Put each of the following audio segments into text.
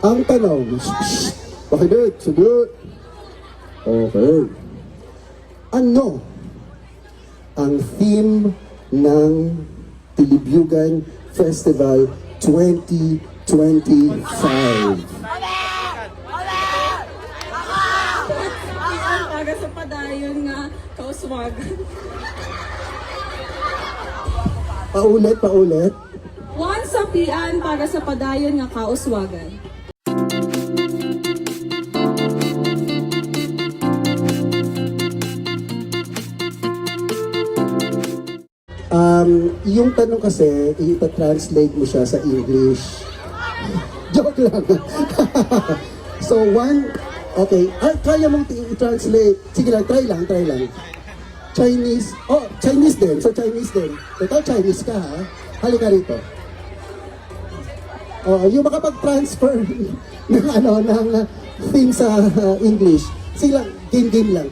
Ang tanong, pakidit, sagot. Okay. Ano ang theme ng Tilibyugan Festival 2025? Taga sa padayon nga kauswagan. Paulit. One sapian para sa padayon nga kauswagan. Yung tanong kasi, ipa-translate mo siya sa English. Joke lang. So, okay. Kaya mong i-translate. Sige lang, try lang. Chinese. Oh, Chinese din. So, Chinese din. Ikaw, Chinese ka, ha? Halika rito. Oh, yung makapag-transfer ng thing sa English. Sige lang, game lang.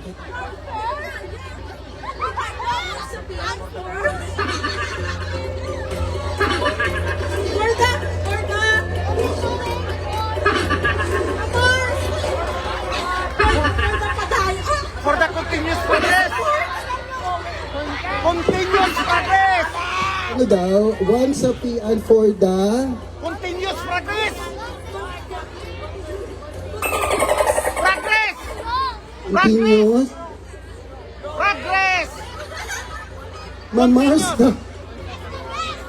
For the continuous progress! Continuous progress! Ano daw? One sapian for the... Continuous progress! Progress! Continuous... Progress! Mamars na...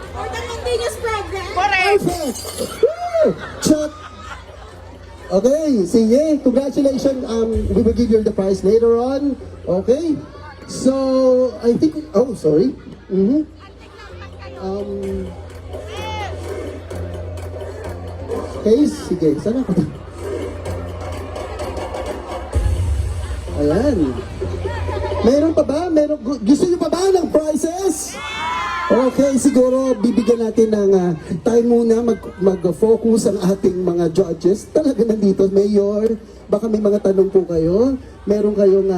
For the continuous progress. Correct! Perfect! Woo! Check! Okay, sige. Congratulations. We will give you the prize later on. Okay? So, I think... Oh, sorry. Okay, sige. Sana ako. Ayan. Meron pa ba? Gusto niyo pa ba ng prizes? Okay, siguro bibigyan natin ng time muna mag-focus ang ating mga judges. Talaga nandito, Mayor. Baka may mga tanong po kayo. Meron kayong,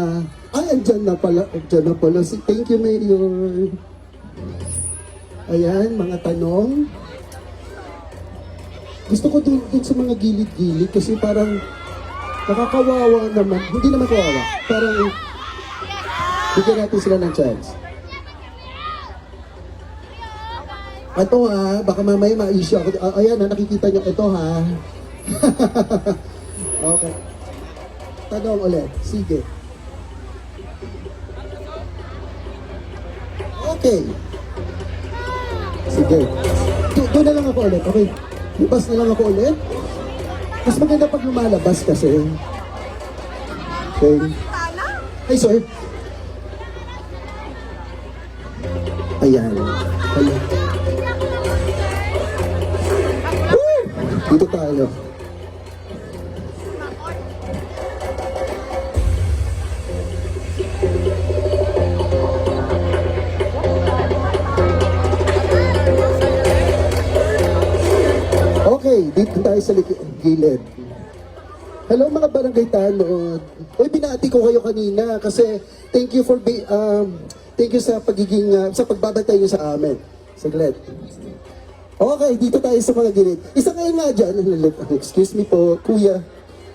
andyan na pala. Thank you, Mayor. Ayan, mga tanong. Gusto ko dun sa mga gilid-gilid kasi parang nakakawawa naman. Hindi naman kawawa. Parang bigyan natin sila ng chance. Ito baka mamaya ma-issue ako. Ayan nakikita nyo. Ito Okay. Tanong ulit. Sige. Okay. Sige. Doon na lang ako ulit. Okay. Libas na lang ako ulit. Mas maganda pag lumalabas kasi. Okay. Ay, sorry. Ayan. Dito tayo. Okay, dito tayo sa gilid. Hello mga barangay tanod. Uy, binati ko kayo kanina kasi thank you sa pagiging sa pagbabantay niyo sa amin. Saglit. Okay, dito tayo sa mga gilid. Isa kayo nga dyan. Excuse me po, kuya.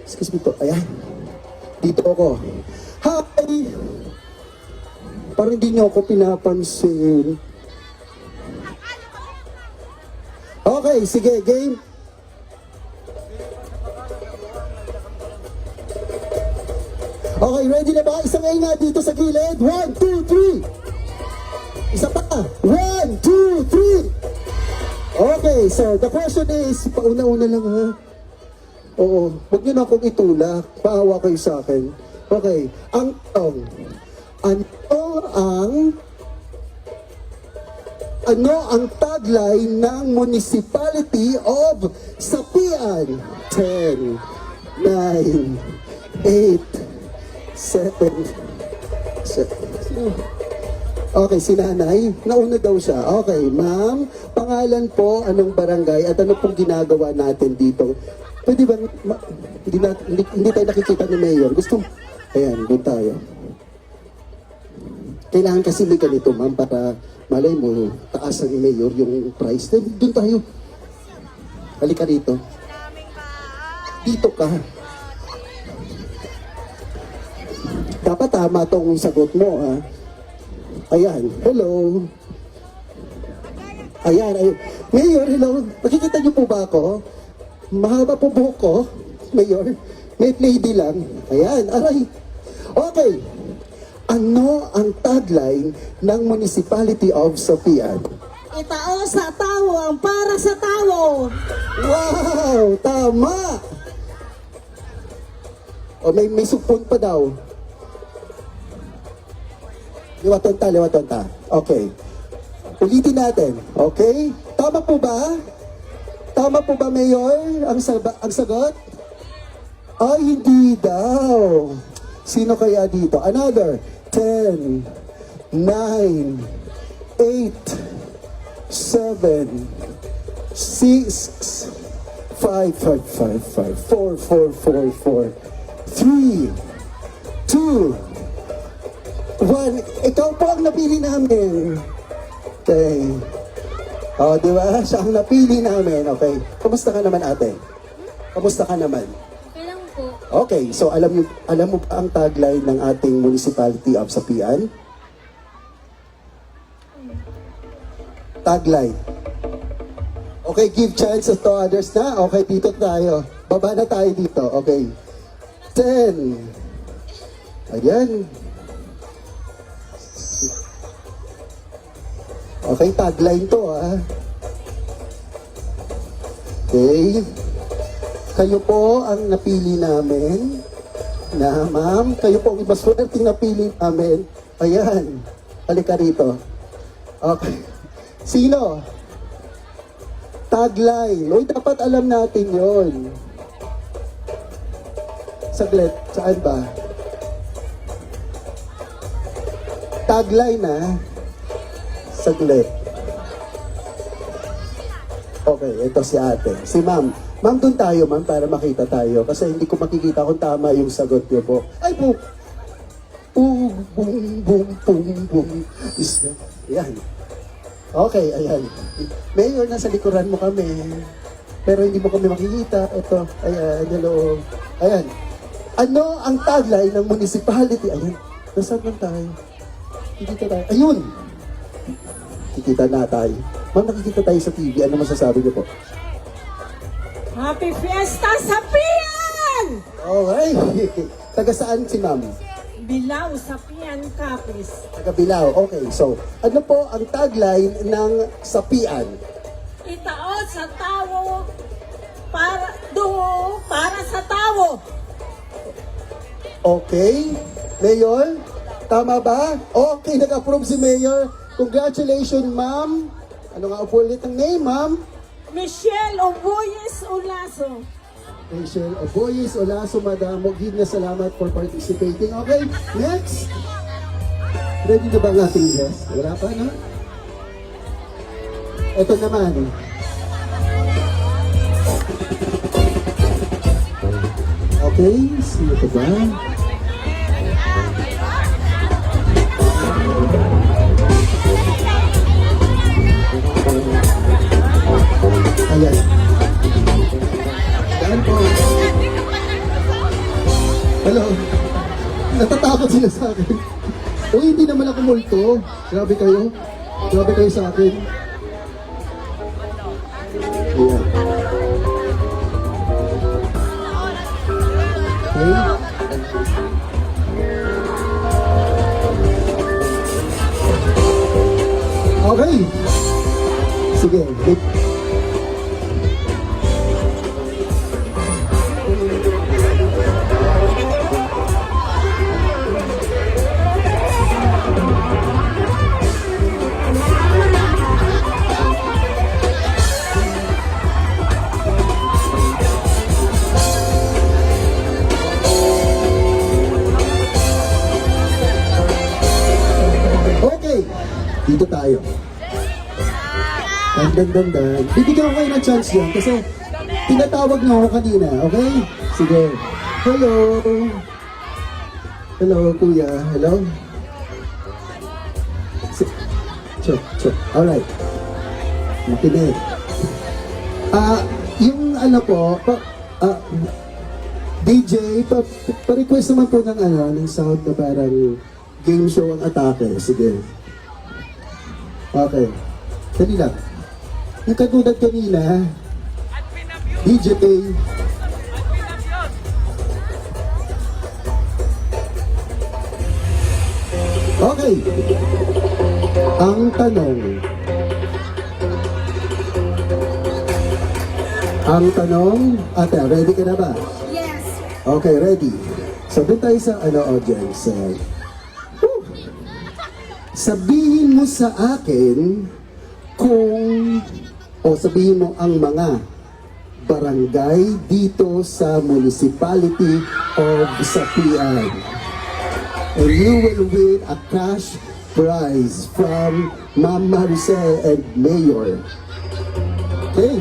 Excuse me po. Ayan. Dito ako. Hi! Parang hindi niyo ako pinapansin. Okay, sige, game. Okay, ready na ba? Isa kayo nga dito sa gilid. 1, 2, 3. Isa pa. 1, 2, 3. Okay, so the question is, pauna-una lang ha. Oo, huwag niyo na akong itulak. Paawa kayo sa akin. Okay, ang ano ang tagline ng Municipality of Sapian? 10, 9, 8, 7. Okay, si nanay. Nauna daw siya. Okay, ma'am. Pangalan po, anong barangay at ano pong ginagawa natin dito? Pwede ba, hindi tayo nakikita ni Mayor. Gusto, ayan, doon tayo. Kailangan kasi may ganito, ma'am, para malay mo, taas ang Mayor yung price. Doon tayo. Halika rito. dito ka. Dapat tama tong sagot mo, ha? Ayan, hello. Ayan, ay, Mayor, hello. Nakikita niyo po ba ako? Mahaba po buhok ko, Mayor. May lady lang. Ayan, aray. Okay. Ano ang tagline ng Municipality of Sopian? Itao sa tao ang para sa tao. Wow! Tama! O may supon pa daw. Liwaton ta. Okay. Ulitin natin. Okay? Tama po ba? Tama po ba, Mayor? Ang sagot? Ay, hindi daw. Sino kaya dito? Another. 10, 9, 8, 7, 6, 5, 4, 3, 2, 1. Ikaw po ang napili namin. Okay. O, di ba? Siya ang napili namin. Okay. Kamusta ka naman, ate? Kamusta ka naman? Okay lang po. Okay, so alam mo ba ang tagline ng ating Municipality of Sapian? Tagline. Okay, give chances to others na. Okay, dito tayo. Baba na tayo dito. Okay. 10. Ayan. Okay, tagline to, ah. Okay. Kayo po ang napili namin na ma'am, kayo po ang mas swerteng napili namin. Ayan, halika rito. Okay. Sino? Tagline. Uy, dapat alam natin yon. Saglit, saan ba? Tagline na. Saglit. Okay, ito si ate. Si ma'am. Ma'am, doon tayo, ma'am, para makita tayo. Kasi hindi ko makikita kung tama yung sagot niyo po. Ay po! Boom, boom, boom, boom, boom. Ayan. Okay, ayan. Mayor, nasa likuran mo kami. Pero hindi mo kami makikita. Ito, ayan, hello. Ayan. Ano ang tagline ng municipality? Ayan. Nasaan lang tayo? Kikita tayo. Ayun! Kikita na tayo. Ma'am, nakikita tayo sa TV. Ano masasabi niyo po? Happy Fiesta sa Pian! Okay. Taga saan si ma'am? Bilao sa Pian, Capiz. Taga Bilao. Okay, so ano po ang tagline ng Sapian? Itao sa tao para dungo para sa tao. Okay. Mayor, tama ba? Okay, nag-approve si Mayor. Congratulations, ma'am. Ano nga ulit ang name, ma'am? Michelle Oboyes Olaso. Rachel Oboyes Olaso, Madam. Huwag na salamat for participating. Okay, next. Ready na ba ang ating guest? Wala pa, no? Ito naman. Okay, sino ito ba? Ayan. Ayan po. Hello. Natatakot sila sa akin. Uy, hindi naman ako multo. Grabe kayo. Grabe kayo sa akin. Ayan. Okay. Okay. Sige. Okay. Dito tayo. Dan. Bibigyan ko kayo ng chance yan kasi tinatawag na ako kanina, okay? Sige. Hello. Hello, kuya. Hello. Check. Alright. Makinig. Yung ano po, DJ, pa-request naman po ng sound na parang game show ang atake. Sige. Okay. Dali lang. Yung katulad kanina, DJ Pay. Okay. Ang tanong, ate, ready ka na ba? Yes. Okay, ready. So, doon tayo sa audience. Sabihin mo sa akin sabihin mo ang mga barangay dito sa municipality of Sapian. And you will win a cash prize from Ma'am Maricel and Mayor. Okay.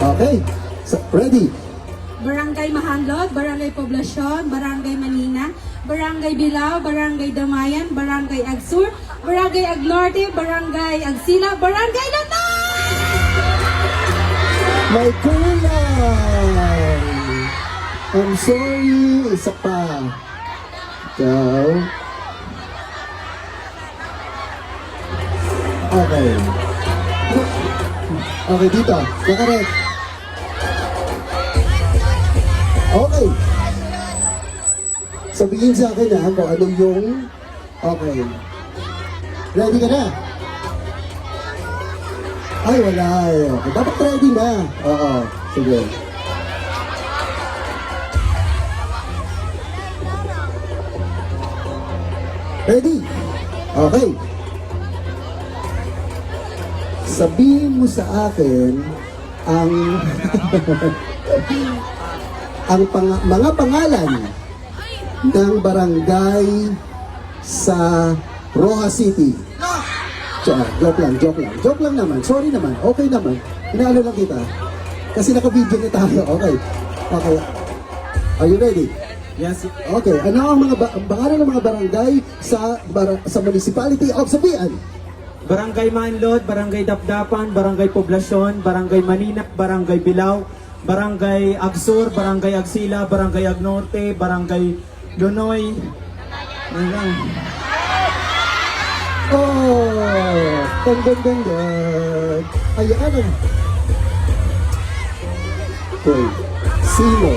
Okay. So, ready? Barangay Mahanlod, Barangay Poblasyon, Barangay Manina, Barangay Bilao, Barangay Damayan, Barangay Agsur, Barangay Agnorte, Barangay Agsila, Barangay Lanay! May kulang! I'm sorry, isa pa. Ikaw. Okay. Okay, dito. Nakaret. Okay. Sabihin sa akin kung ano yung... Okay. Ready ka na? Ay, wala. Okay. Dapat ready na. Oo. Sige. Ready? Okay. Sabihin mo sa akin ang mga pangalan ng barangay sa Rojas City. Joke lang naman. Sorry naman. Okay naman. Inaano lang kita. Kasi naka-video na tayo. Okay. Okay. Are you ready? Yes. Okay. Ano ang ang pangalan ng mga barangay sa municipality of Sapian? Barangay Manlod, Barangay Dapdapan, Barangay Poblasyon, Barangay Manina, Barangay Bilao, Barangay Agsur, Barangay Agsila, Barangay Agnorte, Barangay Lunoy. Ano lang? Oh! Ganda. Ay, ano? Okay. Sino